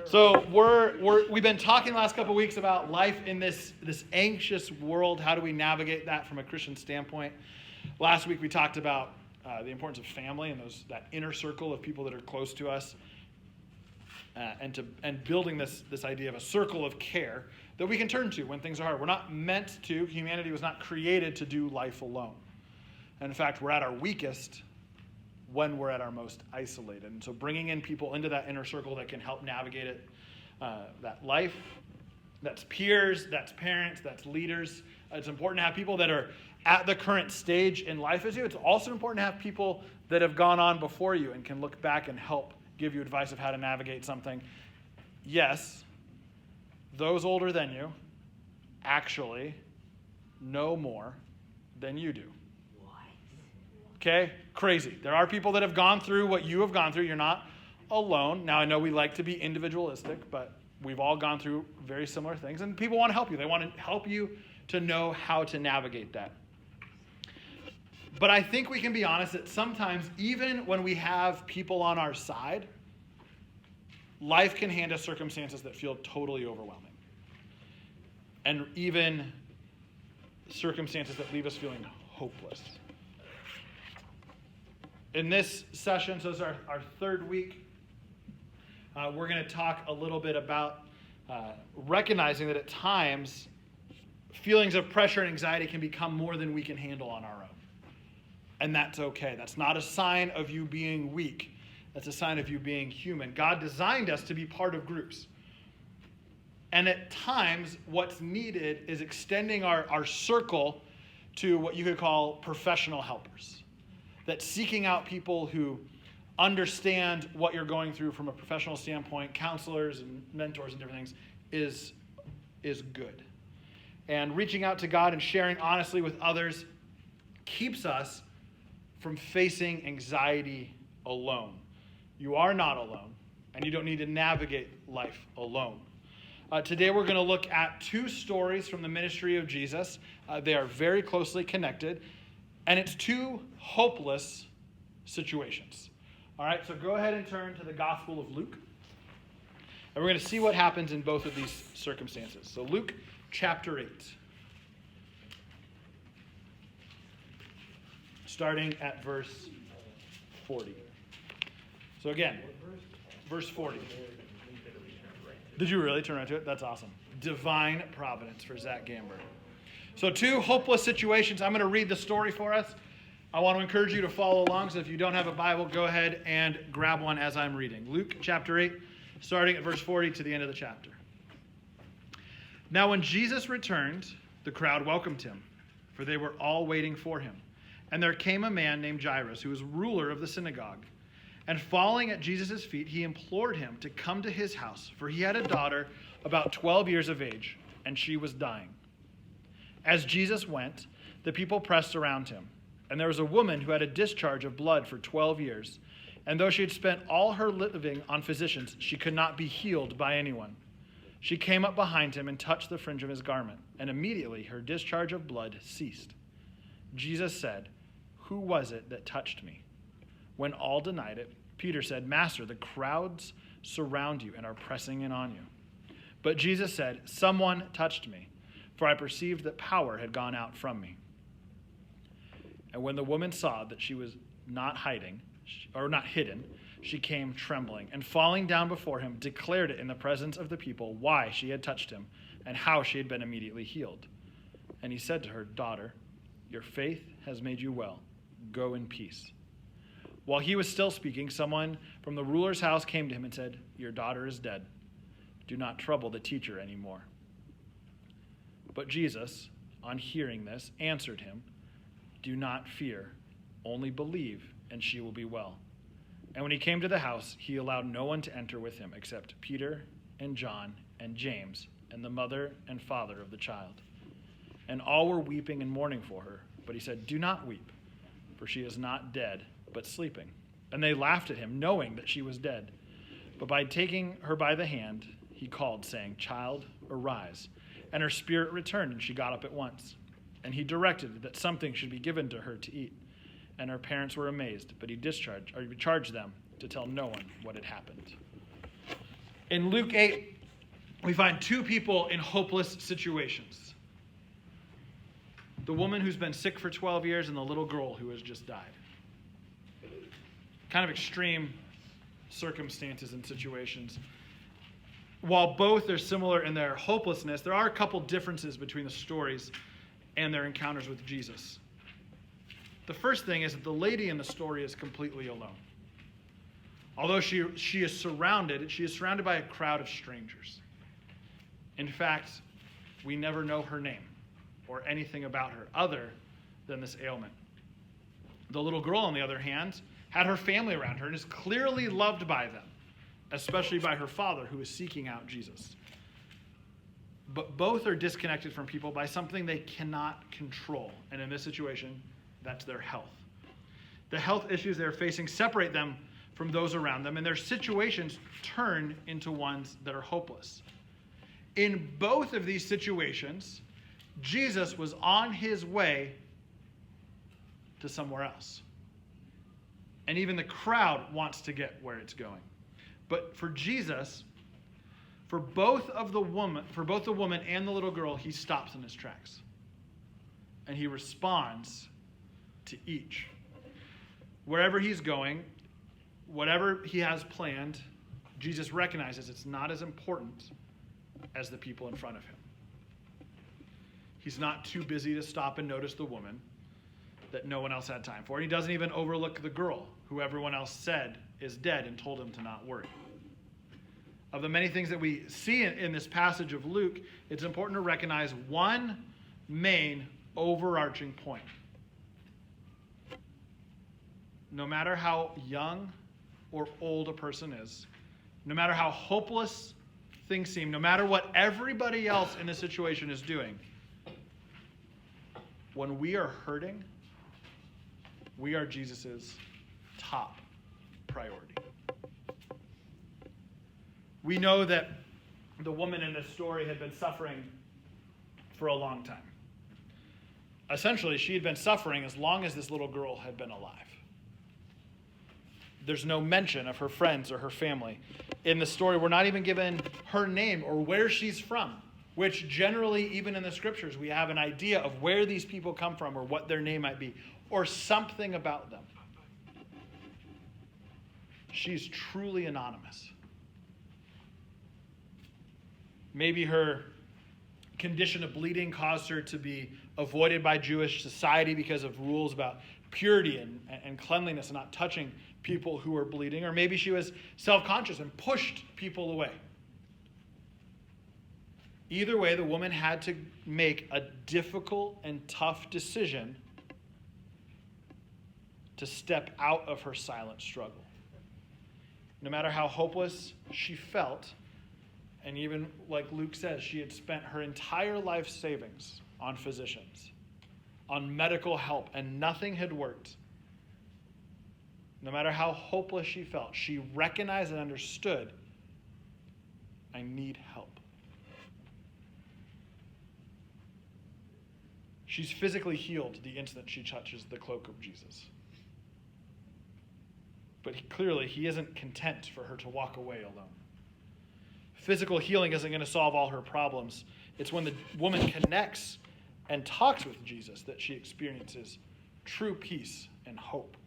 So we've been talking the last couple of weeks about life in this anxious world. How do we navigate that from a Christian standpoint? Last week we talked about the importance of family and that inner circle of people that are close to us, and building this idea of a circle of care that we can turn to when things are hard. We're not meant to. Humanity was not created to do life alone. And in fact, we're at our weakest when we're at our most isolated. And so bringing in people into that inner circle that can help navigate it, that life, that's peers, that's parents, that's leaders. It's important to have people that are at the current stage in life as you. It's also important to have people that have gone on before you and can look back and help give you advice of how to navigate something. Yes, those older than you actually know more than you do. Okay? Crazy. There are people that have gone through what you have gone through. You're not alone. Now, I know we like to be individualistic, but we've all gone through very similar things, and people want to help you. They want to help you to know how to navigate that. But I think we can be honest that sometimes, even when we have people on our side, life can hand us circumstances that feel totally overwhelming. And even circumstances that leave us feeling hopeless. In this session, so this is our third week, we're going to talk a little bit about recognizing that at times, feelings of pressure and anxiety can become more than we can handle on our own. And that's okay. That's not a sign of you being weak. That's a sign of you being human. God designed us to be part of groups. And at times, what's needed is extending our circle to what you could call professional helpers. That seeking out people who understand what you're going through from a professional standpoint, counselors and mentors and different things, is good. And reaching out to God and sharing honestly with others keeps us from facing anxiety alone. You are not alone, and you don't need to navigate life alone. Today we're going to look at two stories from the ministry of Jesus. They are very closely connected. And it's two hopeless situations. All right, so go ahead and turn to the Gospel of Luke. And we're going to see what happens in both of these circumstances. So Luke chapter 8. Starting at verse 40. So again, verse 40. Did you really turn around to it? That's awesome. Divine providence for Zach Gamber. So two hopeless situations. I'm going to read the story for us. I want to encourage you to follow along. So if you don't have a Bible, go ahead and grab one as I'm reading. Luke chapter 8, starting at verse 40 to the end of the chapter. Now when Jesus returned, the crowd welcomed him, for they were all waiting for him. And there came a man named Jairus, who was ruler of the synagogue. And falling at Jesus' feet, he implored him to come to his house, for he had a daughter about 12 years of age, and she was dying. As Jesus went, the people pressed around him. And there was a woman who had a discharge of blood for 12 years. And though she had spent all her living on physicians, she could not be healed by anyone. She came up behind him and touched the fringe of his garment. And immediately her discharge of blood ceased. Jesus said, "Who was it that touched me?" When all denied it, Peter said, "Master, the crowds surround you and are pressing in on you." But Jesus said, "Someone touched me, for I perceived that power had gone out from me." And when the woman saw that she was not hidden, she came trembling, and falling down before him, declared it in the presence of the people why she had touched him, and how she had been immediately healed. And he said to her, "Daughter, your faith has made you well. Go in peace." While he was still speaking, someone from the ruler's house came to him and said, "Your daughter is dead. Do not trouble the teacher anymore." But Jesus, on hearing this, answered him, "Do not fear, only believe, and she will be well." And when he came to the house, he allowed no one to enter with him except Peter and John and James and the mother and father of the child. And all were weeping and mourning for her. But he said, "Do not weep, for she is not dead, but sleeping." And they laughed at him, knowing that she was dead. But by taking her by the hand, he called, saying, "Child, arise." And her spirit returned, and she got up at once. And he directed that something should be given to her to eat. And her parents were amazed, but he charged them to tell no one what had happened. In Luke 8, we find two people in hopeless situations. The woman who's been sick for 12 years and the little girl who has just died. Kind of extreme circumstances and situations. While both are similar in their hopelessness, there are a couple differences between the stories and their encounters with Jesus. The first thing is that the lady in the story is completely alone. Although she is surrounded by a crowd of strangers. In fact, we never know her name or anything about her other than this ailment. The little girl, on the other hand, had her family around her and is clearly loved by them, especially by her father, who is seeking out Jesus. But both are disconnected from people by something they cannot control. And in this situation, that's their health. The health issues they're facing separate them from those around them, and their situations turn into ones that are hopeless. In both of these situations, Jesus was on his way to somewhere else. And even the crowd wants to get where it's going. But for Jesus, for both the woman and the little girl, he stops in his tracks. And he responds to each. Wherever he's going, whatever he has planned, Jesus recognizes it's not as important as the people in front of him. He's not too busy to stop and notice the woman that no one else had time for. He doesn't even overlook the girl, who everyone else said is dead and told him to not worry. Of the many things that we see in this passage of Luke, it's important to recognize one main overarching point. No matter how young or old a person is, no matter how hopeless things seem, no matter what everybody else in the situation is doing, when we are hurting, we are Jesus' top priority. We know that the woman in this story had been suffering for a long time. Essentially, she had been suffering as long as this little girl had been alive. There's no mention of her friends or her family. In the story, we're not even given her name or where she's from, which generally, even in the scriptures, we have an idea of where these people come from or what their name might be, or something about them. She's truly anonymous. Maybe her condition of bleeding caused her to be avoided by Jewish society because of rules about purity and cleanliness and not touching people who are bleeding. Or maybe she was self-conscious and pushed people away. Either way, the woman had to make a difficult and tough decision to step out of her silent struggle. No matter how hopeless she felt, and even like Luke says, she had spent her entire life savings on physicians, on medical help, and nothing had worked. No matter how hopeless she felt, she recognized and understood, I need help. She's physically healed the instant she touches the cloak of Jesus. But clearly, he isn't content for her to walk away alone. Physical healing isn't going to solve all her problems. It's when the woman connects and talks with Jesus that she experiences true peace and hope.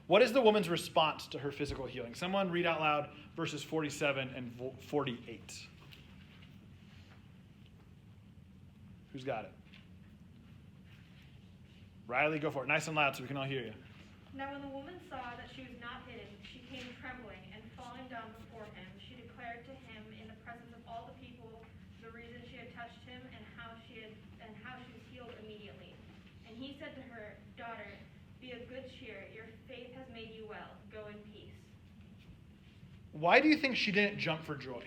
What is the woman's response to her physical healing? Someone read out loud verses 47 and 48. Who's got it? Riley, go for it. Nice and loud so we can all hear you. Now when the woman saw that she was not hidden, she came trembling, and falling down before him, she declared to him in the presence of all the people the reason she had touched him and how she was healed immediately. And he said to her, "Daughter, be of good cheer. Your faith has made you well. Go in peace." Why do you think she didn't jump for joy?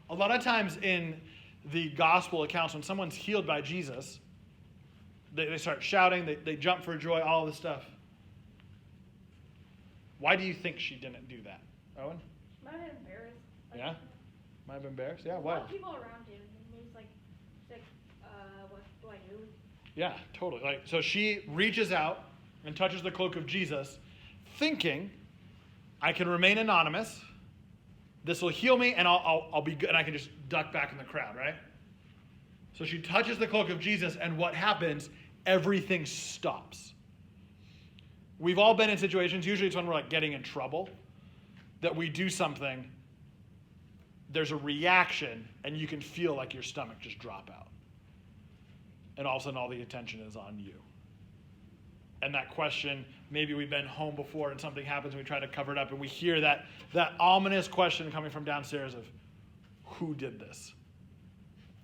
A lot of times in the gospel accounts, when someone's healed by Jesus, they start shouting, they jump for joy, all this stuff. Why do you think she didn't do that? Owen? Might have been embarrassed. Yeah? Might have been embarrassed? Yeah, A why? lot of people around him. And he's like, what do I do? Yeah, totally. So she reaches out and touches the cloak of Jesus, thinking, I can remain anonymous This will heal me, and I'll be good, and I can just duck back in the crowd, right? So she touches the cloak of Jesus, and what happens? Everything stops. We've all been in situations, usually it's when we're like getting in trouble, that we do something, there's a reaction, and you can feel like your stomach just drop out. And all of a sudden, all the attention is on you. And that question, maybe we've been home before and something happens and we try to cover it up, and we hear that ominous question coming from downstairs of, who did this?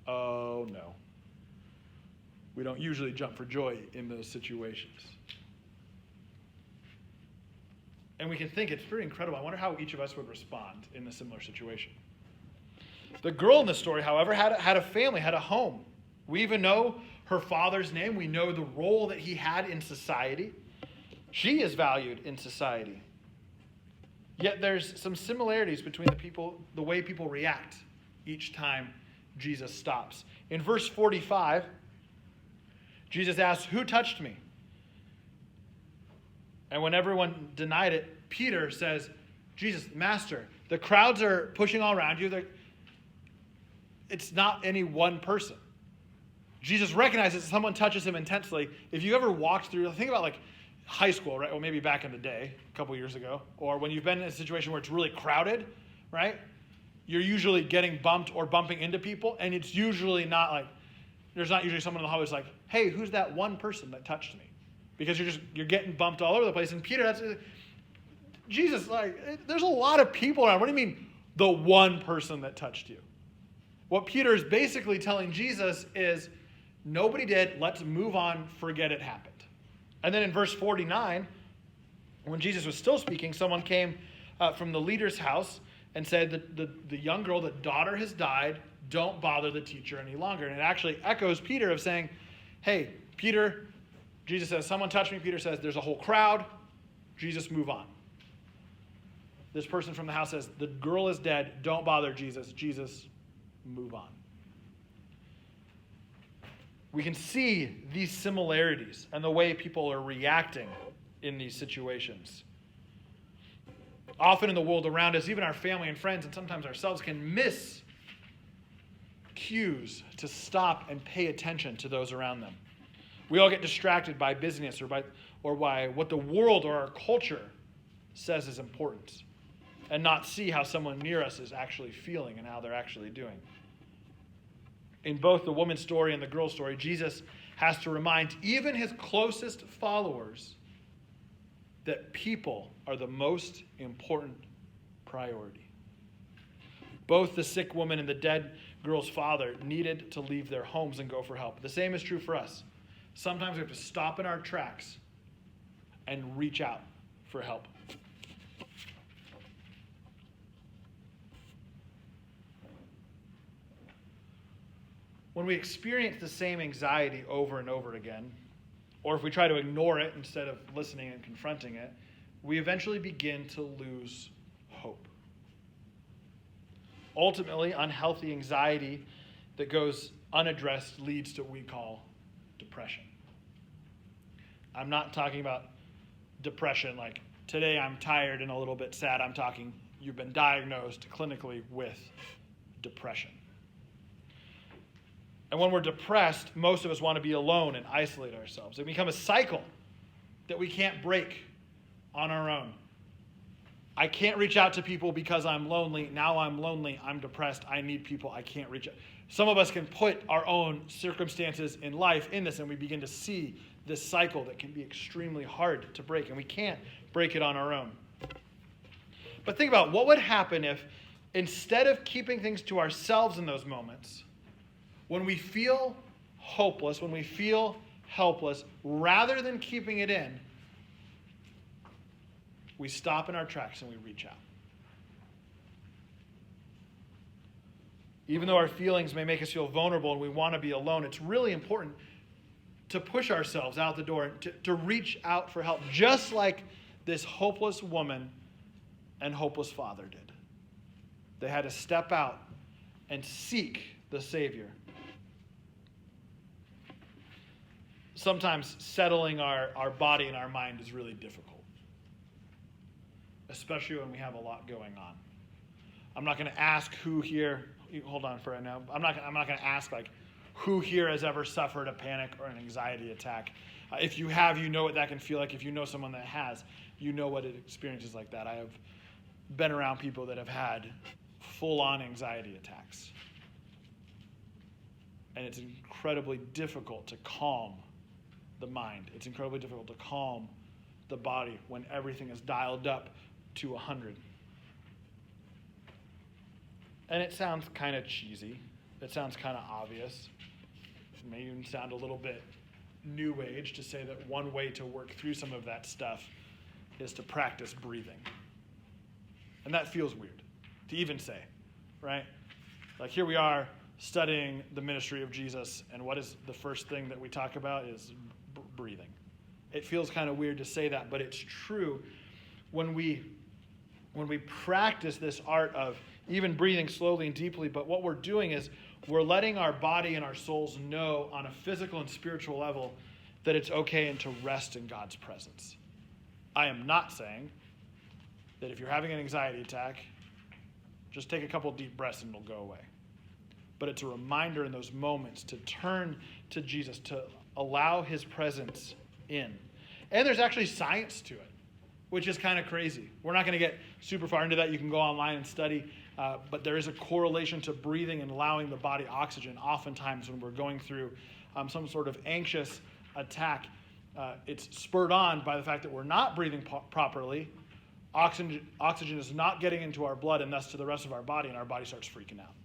Oh, no. We don't usually jump for joy in those situations. And we can think it's pretty incredible. I wonder how each of us would respond in a similar situation. The girl in the story, however, had a family, had a home. We even know her father's name. We know the role that he had in society. She is valued in society. Yet there's some similarities between the way people react each time Jesus stops. In verse 45, Jesus asks, "Who touched me?" And when everyone denied it, Peter says, "Jesus, Master, the crowds are pushing all around you. It's not any one person." Jesus recognizes if someone touches him intensely. If you ever walked through, think about like high school, right? Or maybe back in the day, a couple years ago, or when you've been in a situation where it's really crowded, right? You're usually getting bumped or bumping into people, and it's usually not like, there's not usually someone in the hallway who's like, "Hey, who's that one person that touched me?" Because you're getting bumped all over the place. And Peter, Jesus, like, there's a lot of people around. What do you mean, the one person that touched you? What Peter is basically telling Jesus is, nobody did, let's move on, forget it happened. And then in verse 49, when Jesus was still speaking, someone came from the leader's house and said that the young girl, the daughter has died, don't bother the teacher any longer. And it actually echoes Peter of saying, hey, Peter, Jesus says, someone touched me. Peter says, there's a whole crowd. Jesus, move on. This person from the house says, the girl is dead. Don't bother Jesus. Jesus, move on. We can see these similarities and the way people are reacting in these situations. Often in the world around us, even our family and friends and sometimes ourselves can miss cues to stop and pay attention to those around them. We all get distracted by business or by what the world or our culture says is important and not see how someone near us is actually feeling and how they're actually doing. In both the woman's story and the girl's story, Jesus has to remind even his closest followers that people are the most important priority. Both the sick woman and the dead girl's father needed to leave their homes and go for help. The same is true for us. Sometimes we have to stop in our tracks and reach out for help. When we experience the same anxiety over and over again, or if we try to ignore it instead of listening and confronting it, we eventually begin to lose hope. Ultimately, unhealthy anxiety that goes unaddressed leads to what we call depression. I'm not talking about depression like, today I'm tired and a little bit sad. I'm talking you've been diagnosed clinically with depression. And when we're depressed, most of us want to be alone and isolate ourselves. It becomes a cycle that we can't break on our own. I can't reach out to people because I'm lonely. Now I'm lonely. I'm depressed. I need people. I can't reach out. Some of us can put our own circumstances in life in this, and we begin to see this cycle that can be extremely hard to break, and we can't break it on our own. But think about what would happen if, instead of keeping things to ourselves in those moments, when we feel hopeless, when we feel helpless, rather than keeping it in, we stop in our tracks and we reach out. Even though our feelings may make us feel vulnerable and we want to be alone, it's really important to push ourselves out the door, to reach out for help, just like this hopeless woman and hopeless father did. They had to step out and seek the Savior. Sometimes settling our body and our mind is really difficult, especially when we have a lot going I'm not going to ask who here, hold on for right now. I'm not going to ask like who here has ever suffered a panic or an anxiety attack. If you have, you know what that can feel like. If you know someone that has, you know what it experiences like that. I have been around people that have had full-on anxiety attacks. And it's incredibly difficult to calm the mind. It's incredibly difficult to calm the body when everything is dialed up to 100. And it sounds kind of cheesy. It sounds kind of obvious. It may even sound a little bit new age to say that one way to work through some of that stuff is to practice breathing. And that feels weird to even say, right? Like here we are studying the ministry of Jesus, and what is the first thing that we talk about is breathing. It feels kind of weird to say that, but it's true. When we practice this art of even breathing slowly and deeply, but what we're doing is we're letting our body and our souls know on a physical and spiritual level that it's okay and to rest in God's presence. I am not saying that if you're having an anxiety attack, just take a couple deep breaths and it'll go away. But it's a reminder in those moments to turn to Jesus, to allow his presence in. And there's actually science to it, which is kind of crazy. We're not going to get super far into that. You can go online and study. But there is a correlation to breathing and allowing the body oxygen. Oftentimes when we're going through some sort of anxious attack, it's spurred on by the fact that we're not breathing properly. Oxygen is not getting into our blood and thus to the rest of our body, and our body starts freaking out.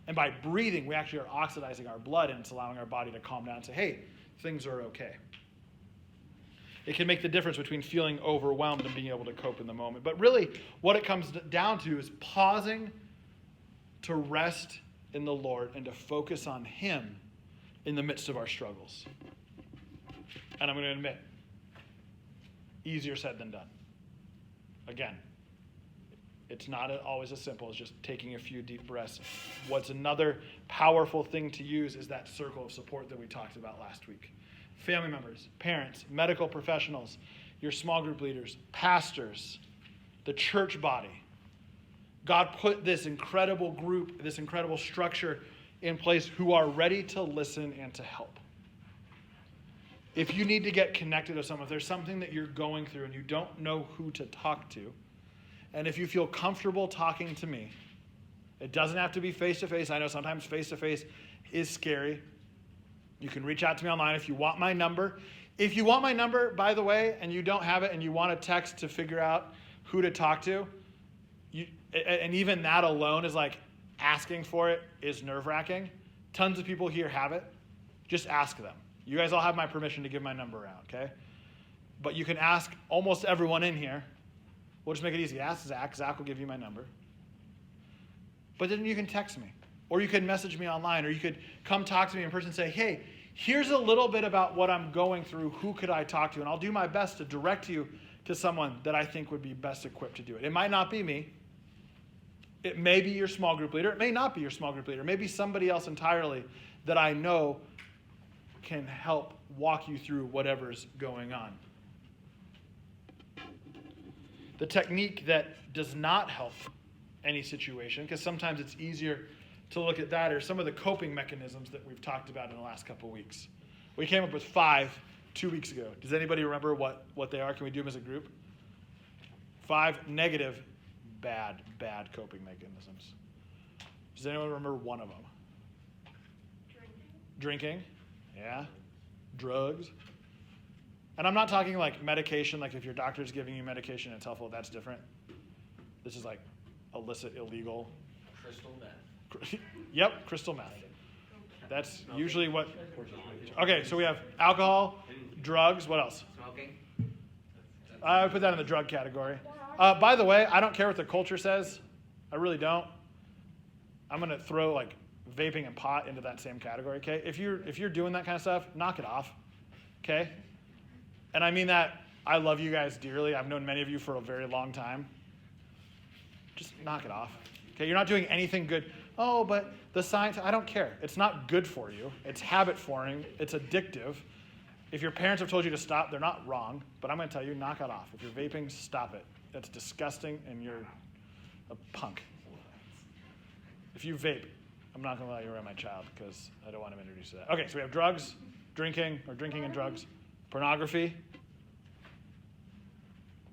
And by breathing, we actually are oxidizing our blood, and it's allowing our body to calm down and say, hey, things are okay. It can make the difference between feeling overwhelmed and being able to cope in the moment. But really, what it comes down to is pausing to rest in the Lord and to focus on him in the midst of our struggles. And I'm going to admit, easier said than done. Again, it's not always as simple as just taking a few deep breaths. What's another powerful thing to use is that circle of support that we talked about last week. Family members, parents, medical professionals, your small group leaders, pastors, the church body. God put this incredible group, this incredible structure in place who are ready to listen and to help. If you need to get connected with someone, if there's something that you're going through and you don't know who to talk to, and if you feel comfortable talking to me, it doesn't have to be face-to-face. I know sometimes face-to-face is scary. You can reach out to me online if you want my number. If you want my number, by the way, and you don't have it and you want a text to figure out who to talk to, and even that alone is like asking for it is nerve-wracking. Tons of people here have it. Just ask them. You guys all have my permission to give my number out, okay? But you can ask almost everyone in here. We'll just make it easy. Ask Zach. Zach will give you my number. But then you can text me. Or you can message me online. Or you could come talk to me in person and say, hey, here's a little bit about what I'm going through. Who could I talk to? And I'll do my best to direct you to someone that I think would be best equipped to do it. It might not be me. It may be your small group leader. It may not be your small group leader. It may be somebody else entirely that I know can help walk you through whatever's going on. The technique that does not help any situation, because sometimes it's easier to look at that, are some of the coping mechanisms that we've talked about in the last couple of weeks. We came up with 5 2 weeks ago. Does anybody remember what they are? Can we do them as a group? 5 negative, bad coping mechanisms. Does anyone remember one of them? Drinking. Yeah. Drugs. And I'm not talking like medication, like if your doctor's giving you medication and it's helpful, that's different. This is like illicit, illegal. Crystal meth. Yep, crystal meth. That's usually what. Okay, so we have alcohol, drugs, what else? Smoking. I would put that in the drug category. By the way, I don't care what the culture says. I really don't. I'm going to throw like vaping and pot into that same category, okay? If you're doing that kind of stuff, knock it off, okay? And I mean that, I love you guys dearly. I've known many of you for a very long time. Just knock it off, okay? You're not doing anything good. Oh, but the science, I don't care. It's not good for you. It's habit forming. It's addictive. If your parents have told you to stop, they're not wrong, but I'm going to tell you, knock it off. If you're vaping, stop it. That's disgusting, and you're a punk. If you vape, I'm not going to let you around my child because I don't want him introduced to that. Okay, so we have drugs, drinking and drugs, pornography,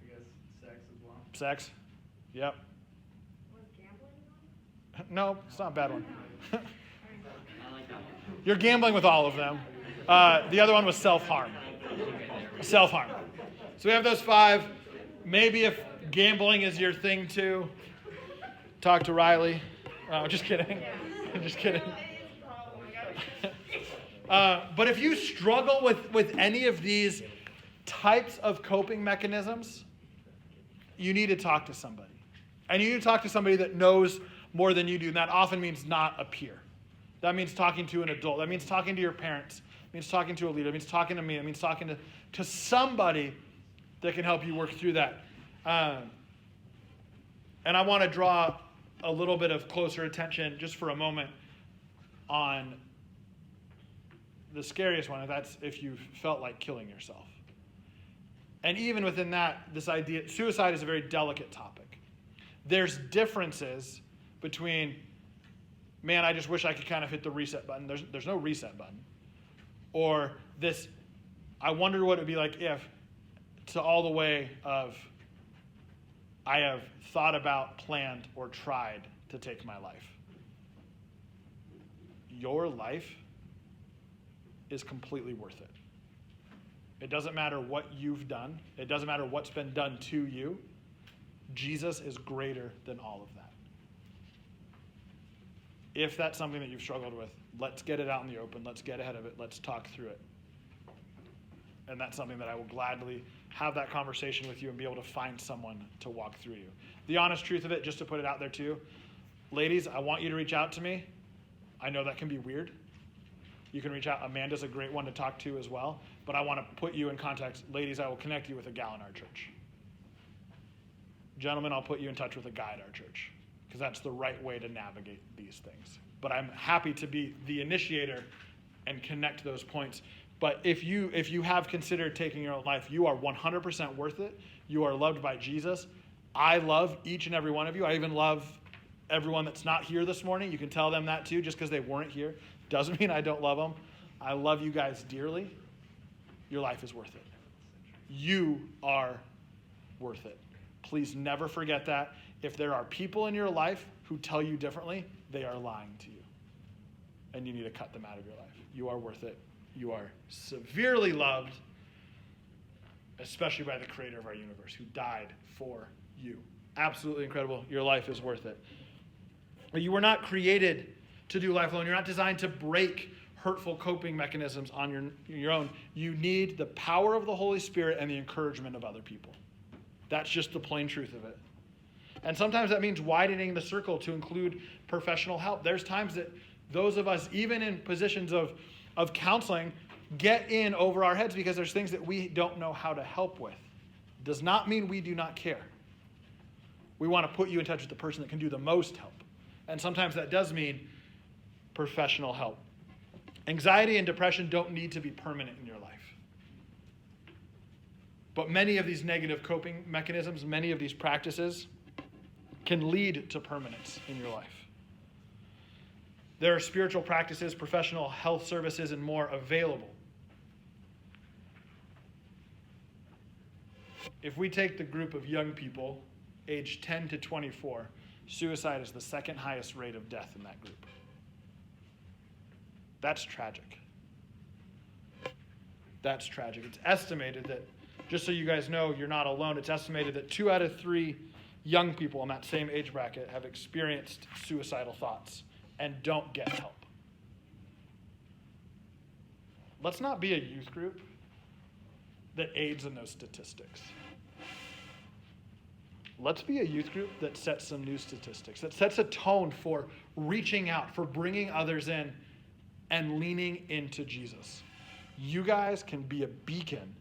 I guess sex as well. sex. Yep. Was gambling one? No, it's not a bad one. I like that one. You're gambling with all of them. The other one was self-harm. Self-harm. So we have those 5. Maybe if gambling is your thing too, talk to Riley. Just kidding. Just kidding. But if you struggle with any of these types of coping mechanisms, you need to talk to somebody. And you need to talk to somebody that knows more than you do. And that often means not a peer. That means talking to an adult. That means talking to your parents. It means talking to a leader. It means talking to me. It means talking to somebody that can help you work through that. And I want to draw a little bit of closer attention just for a moment on the scariest one, and that's if you felt like killing yourself. And even within that, this idea, suicide is a very delicate topic. There's differences between, man, I just wish I could kind of hit the reset button. There's no reset button. Or this, I wonder what it would be like if, to all the way of, I have thought about, planned, or tried to take my life. Your life is completely worth it. It doesn't matter what you've done. It doesn't matter what's been done to you. Jesus is greater than all of that. If that's something that you've struggled with, let's get it out in the open. Let's get ahead of it. Let's talk through it. And that's something that I will gladly have that conversation with you and be able to find someone to walk through you. The honest truth of it, just to put it out there too, ladies, I want you to reach out to me. I know that can be weird. You can reach out. Amanda's a great one to talk to as well. But I want to put you in context. Ladies, I will connect you with a gal in our church. Gentlemen, I'll put you in touch with a guy at our church, because that's the right way to navigate these things. But I'm happy to be the initiator and connect those points. But if you have considered taking your own life, you are 100% worth it. You are loved by Jesus. I love each and every one of you. I even love everyone that's not here this morning. You can tell them that too, just because they weren't here. Doesn't mean I don't love them. I love you guys dearly. Your life is worth it. You are worth it. Please never forget that. If there are people in your life who tell you differently, they are lying to you. And you need to cut them out of your life. You are worth it. You are severely loved, especially by the creator of our universe, who died for you. Absolutely incredible. Your life is worth it. But you were not created to do life alone. You're not designed to break hurtful coping mechanisms on your own. You need the power of the Holy Spirit and the encouragement of other people. That's just the plain truth of it. And sometimes that means widening the circle to include professional help. There's times that those of us, even in positions of counseling, get in over our heads because there's things that we don't know how to help with. Does not mean we do not care. We want to put you in touch with the person that can do the most help. And sometimes that does mean professional help. Anxiety and depression don't need to be permanent in your life. But many of these negative coping mechanisms, many of these practices can lead to permanence in your life. There are spiritual practices, professional health services, and more available. If we take the group of young people, aged 10 to 24, suicide is the second highest rate of death in that group. That's tragic. That's tragic. It's estimated that, just so you guys know, you're not alone, it's estimated that 2 out of 3 young people in that same age bracket have experienced suicidal thoughts and don't get help. Let's not be a youth group that aids in those statistics. Let's be a youth group that sets some new statistics, that sets a tone for reaching out, for bringing others in and leaning into Jesus. You guys can be a beacon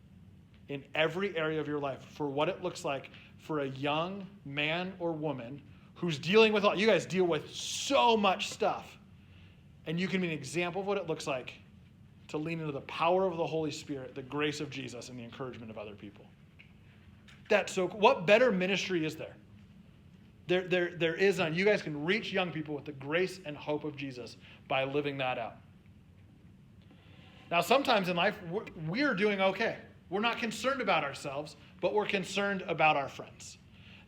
in every area of your life for what it looks like for a young man or woman who's dealing with you guys deal with so much stuff. And you can be an example of what it looks like to lean into the power of the Holy Spirit, the grace of Jesus, and the encouragement of other people. That's so cool. What better ministry is there There is none. You guys can reach young people with the grace and hope of Jesus by living that out. Now, sometimes in life, we're doing okay. We're not concerned about ourselves, but we're concerned about our friends.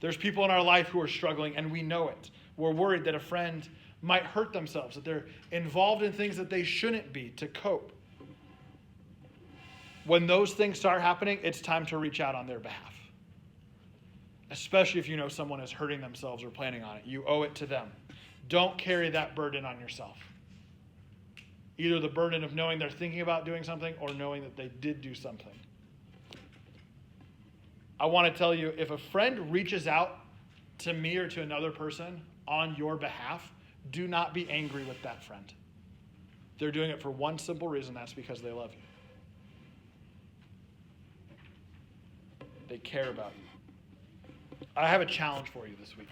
There's people in our life who are struggling, and we know it. We're worried that a friend might hurt themselves, that they're involved in things that they shouldn't be to cope. When those things start happening, it's time to reach out on their behalf. Especially if you know someone is hurting themselves or planning on it. You owe it to them. Don't carry that burden on yourself. Either the burden of knowing they're thinking about doing something or knowing that they did do something. I want to tell you, if a friend reaches out to me or to another person on your behalf, do not be angry with that friend. They're doing it for one simple reason, that's because they love you. They care about you. I have a challenge for you this week.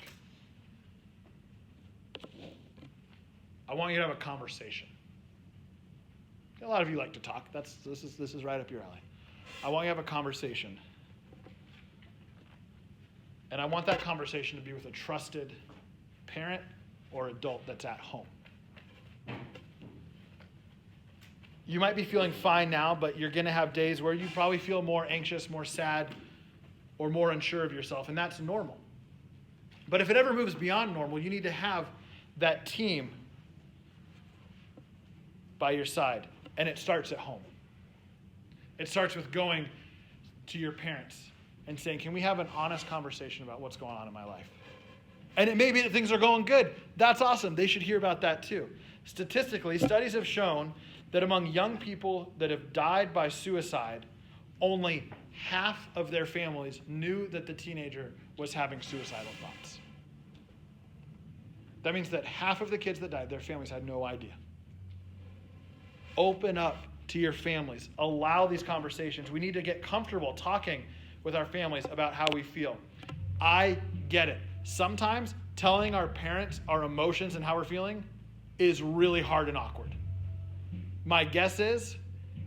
I want you to have a conversation. A lot of you like to talk. This is right up your alley. I want you to have a conversation. And I want that conversation to be with a trusted parent or adult that's at home. You might be feeling fine now, but you're going to have days where you probably feel more anxious, more sad, or more unsure of yourself, and that's normal. But if it ever moves beyond normal, you need to have that team by your side, and it starts at home. It starts with going to your parents and saying, can we have an honest conversation about what's going on in my life? And it may be that things are going good. That's awesome. They should hear about that too. Statistically, studies have shown that among young people that have died by suicide, only half of their families knew that the teenager was having suicidal thoughts. That means that half of the kids that died, their families had no idea. Open up to your families. Allow these conversations. We need to get comfortable talking with our families about how we feel. I get it. Sometimes telling our parents our emotions and how we're feeling is really hard and awkward. My guess is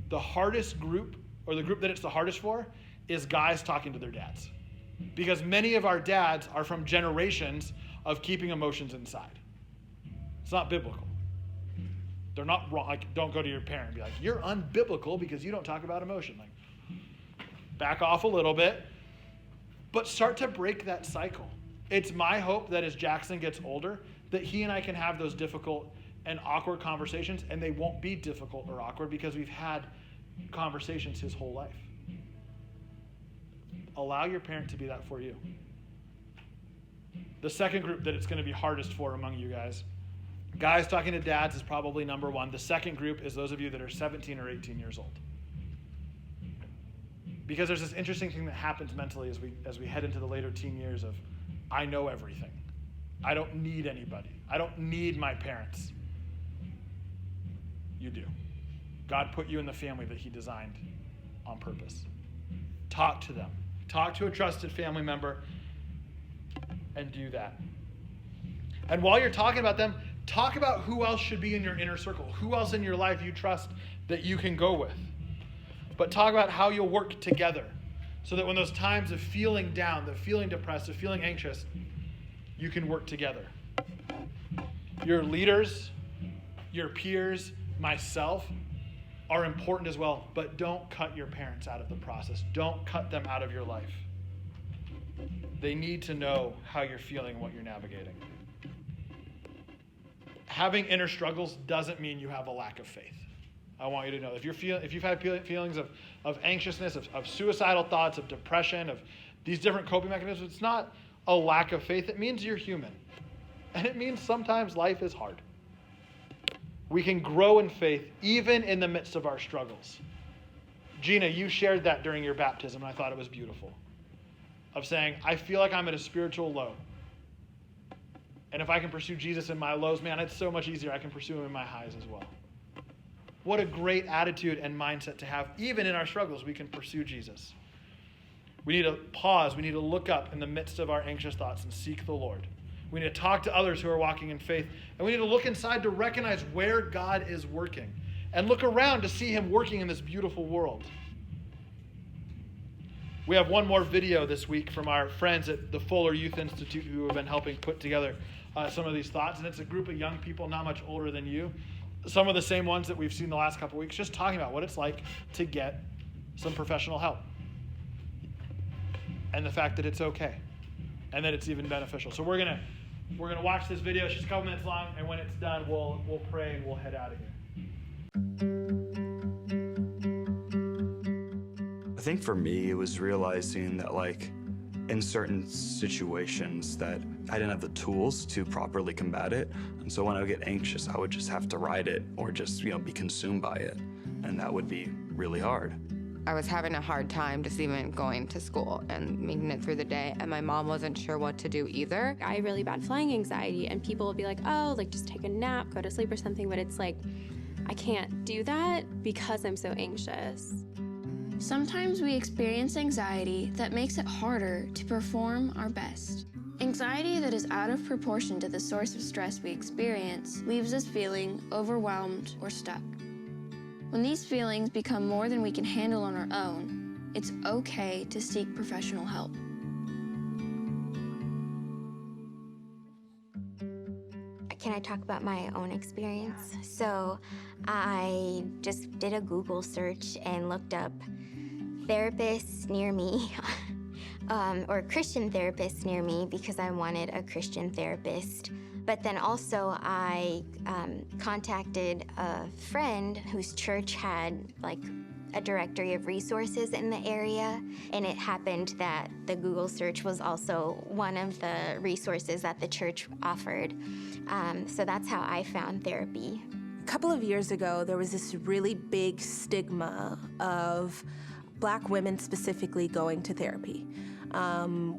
the hardest group, or the group that it's the hardest for, is guys talking to their dads. Because many of our dads are from generations of keeping emotions inside. It's not biblical. They're not wrong. Like, don't go to your parent and be like, you're unbiblical because you don't talk about emotion. Like, back off a little bit, but start to break that cycle. It's my hope that as Jackson gets older, that he and I can have those difficult and awkward conversations, and they won't be difficult or awkward because we've had conversations his whole life. Allow your parent to be that for you. The second group that it's going to be hardest for among you guys talking to dads is probably number one. The second group is those of you that are 17 or 18 years old. Because there's this interesting thing that happens mentally as we head into the later teen years of, I know everything. I don't need anybody. I don't need my parents. You do. God put you in the family that he designed on purpose. Talk to them. Talk to a trusted family member and do that. And while you're talking about them, talk about who else should be in your inner circle. Who else in your life you trust that you can go with. But talk about how you'll work together so that when those times of feeling down, of feeling depressed, of feeling anxious, you can work together. Your leaders, your peers, myself are important as well, but don't cut your parents out of the process. Don't cut them out of your life. They need to know how you're feeling and what you're navigating. Having inner struggles doesn't mean you have a lack of faith. I want you to know, if you've had feelings of anxiousness, of suicidal thoughts, of depression, of these different coping mechanisms, it's not a lack of faith. It means you're human. And it means sometimes life is hard. We can grow in faith even in the midst of our struggles. Gina, you shared that during your baptism, and I thought it was beautiful. Of saying, I feel like I'm at a spiritual low. And if I can pursue Jesus in my lows, man, it's so much easier. I can pursue him in my highs as well. What a great attitude and mindset to have. Even in our struggles, we can pursue Jesus. We need to pause. We need to look up in the midst of our anxious thoughts and seek the Lord. We need to talk to others who are walking in faith. And we need to look inside to recognize where God is working. And look around to see him working in this beautiful world. We have one more video this week from our friends at the Fuller Youth Institute who have been helping put together some of these thoughts. And it's a group of young people not much older than you. Some of the same ones that we've seen the last couple weeks, just talking about what it's like to get some professional help. And the fact that it's okay. And that it's even beneficial. So we're gonna watch this video. It's just a couple minutes long, and when it's done, we'll pray and we'll head out of here. I think for me, it was realizing that, like, in certain situations that I didn't have the tools to properly combat it. And so when I would get anxious, I would just have to ride it or just, be consumed by it. And that would be really hard. I was having a hard time just even going to school and making it through the day, and my mom wasn't sure what to do either. I have really bad flying anxiety, and people will be like, oh, like just take a nap, go to sleep or something, but it's like, I can't do that because I'm so anxious. Sometimes we experience anxiety that makes it harder to perform our best. Anxiety that is out of proportion to the source of stress we experience leaves us feeling overwhelmed or stuck. When these feelings become more than we can handle on our own, it's okay to seek professional help. Can I talk about my own experience? So I just did a Google search and looked up therapists near me, or Christian therapists near me, because I wanted a Christian therapist. But then also I contacted a friend whose church had like a directory of resources in the area, and it happened that the Google search was also one of the resources that the church offered. So that's how I found therapy. A couple of years ago, there was this really big stigma of Black women specifically going to therapy.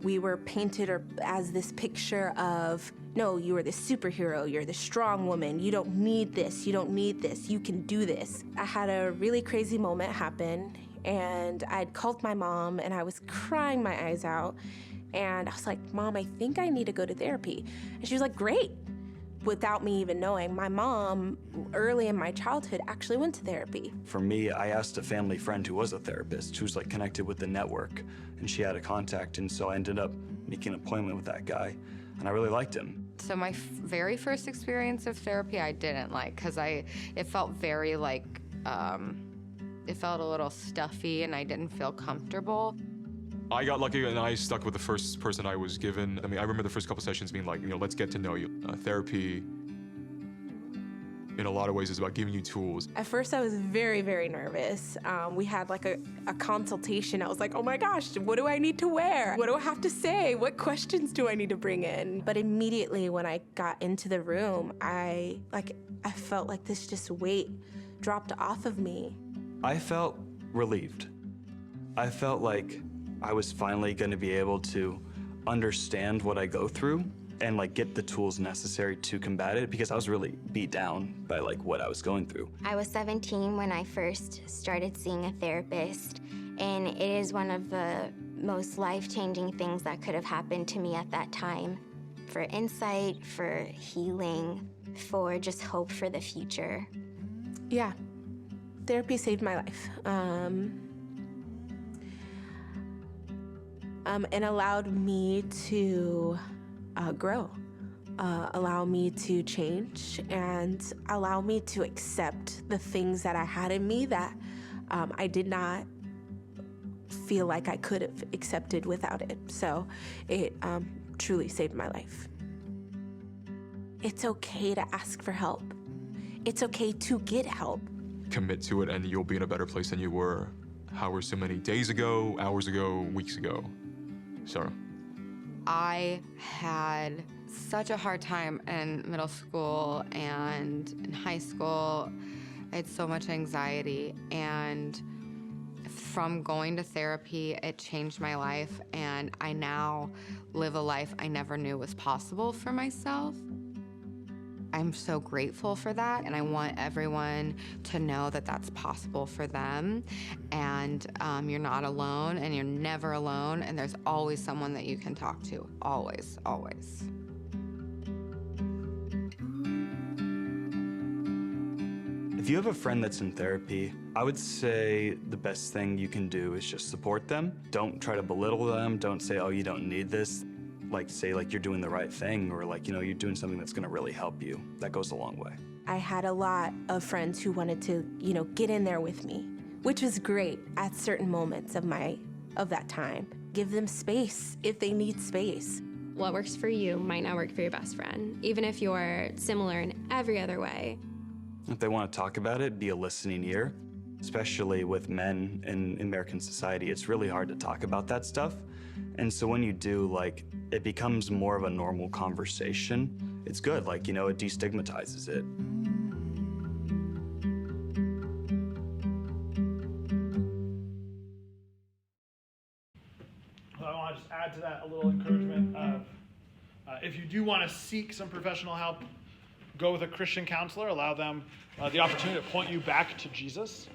We were painted as this picture of, no, you are the superhero, you're the strong woman, you don't need this, you can do this. I had a really crazy moment happen, and I'd called my mom, and I was crying my eyes out, and I was like, Mom, I think I need to go to therapy. And she was like, great. Without me even knowing, my mom, early in my childhood, actually went to therapy. For me, I asked a family friend who was a therapist, who's like connected with the network, and she had a contact, and so I ended up making an appointment with that guy, and I really liked him. So my very first experience of therapy I didn't like, because it felt very like, it felt a little stuffy and I didn't feel comfortable. I got lucky and I stuck with the first person I was given. I mean, I remember the first couple sessions being like, let's get to know you. Therapy, in a lot of ways, is about giving you tools. At first, I was very, very nervous. We had like a consultation. I was like, oh my gosh, what do I need to wear? What do I have to say? What questions do I need to bring in? But immediately when I got into the room, I felt like this just weight dropped off of me. I felt relieved. I felt like I was finally going to be able to understand what I go through and like get the tools necessary to combat it, because I was really beat down by like what I was going through. I was 17 when I first started seeing a therapist, and it is one of the most life-changing things that could have happened to me at that time. For insight, for healing, for just hope for the future. Yeah, therapy saved my life. And allowed me to grow, allow me to change, and allow me to accept the things that I had in me that I did not feel like I could have accepted without it. So it truly saved my life. It's okay to ask for help. It's okay to get help. Commit to it and you'll be in a better place than you were however so many days ago, hours ago, weeks ago. Sarah. I had such a hard time in middle school and in high school. I had so much anxiety, and from going to therapy, it changed my life, and I now live a life I never knew was possible for myself. I'm so grateful for that, and I want everyone to know that that's possible for them. And you're not alone, and you're never alone, and there's always someone that you can talk to. Always, always. I If you have a friend that's in therapy, I would say the best thing you can do is just support them. Don't try to belittle them. Don't say, oh, you don't need this. Like, say, like, you're doing the right thing, or like, you know, you're doing something that's gonna really help you. That goes a long way. I had a lot of friends who wanted to, you know, get in there with me, which was great at certain moments of that time. Give them space if they need space. What works for you might not work for your best friend, even if you're similar in every other way. If they want to talk about it, be a listening ear. Especially with men in American society, it's really hard to talk about that stuff. And so when you do, like, it becomes more of a normal conversation. It's good, like, you know, it destigmatizes it. I want to just add to that a little encouragement of, if you do want to seek some professional help, go with a Christian counselor, allow them the opportunity to point you back to Jesus.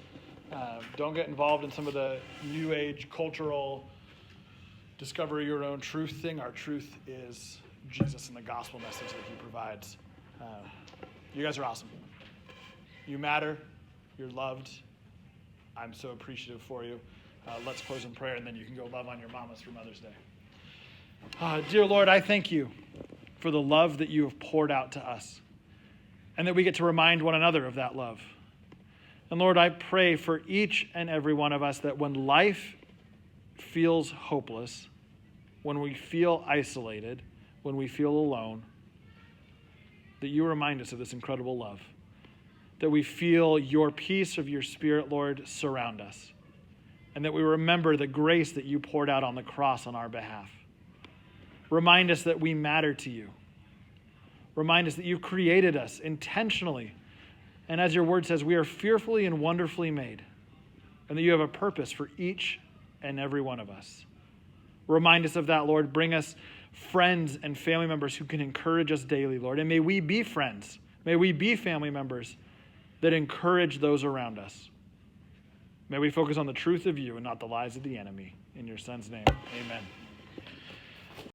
Don't get involved in some of the new age cultural discover your own truth thing. Our truth is Jesus and the gospel message that he provides. You guys are awesome. You matter. You're loved. I'm so appreciative for you. Let's close in prayer, and then you can go love on your mamas for Mother's Day. Dear Lord, I thank you for the love that you have poured out to us, and that we get to remind one another of that love. And Lord, I pray for each and every one of us that when life feels hopeless, when we feel isolated, when we feel alone, that you remind us of this incredible love, that we feel your peace of your Spirit, Lord, surround us, and that we remember the grace that you poured out on the cross on our behalf. Remind us that we matter to you. Remind us that you created us intentionally. And as your word says, we are fearfully and wonderfully made. And that you have a purpose for each and every one of us. Remind us of that, Lord. Bring us friends and family members who can encourage us daily, Lord. And may we be friends. May we be family members that encourage those around us. May we focus on the truth of you and not the lies of the enemy. In your Son's name, amen.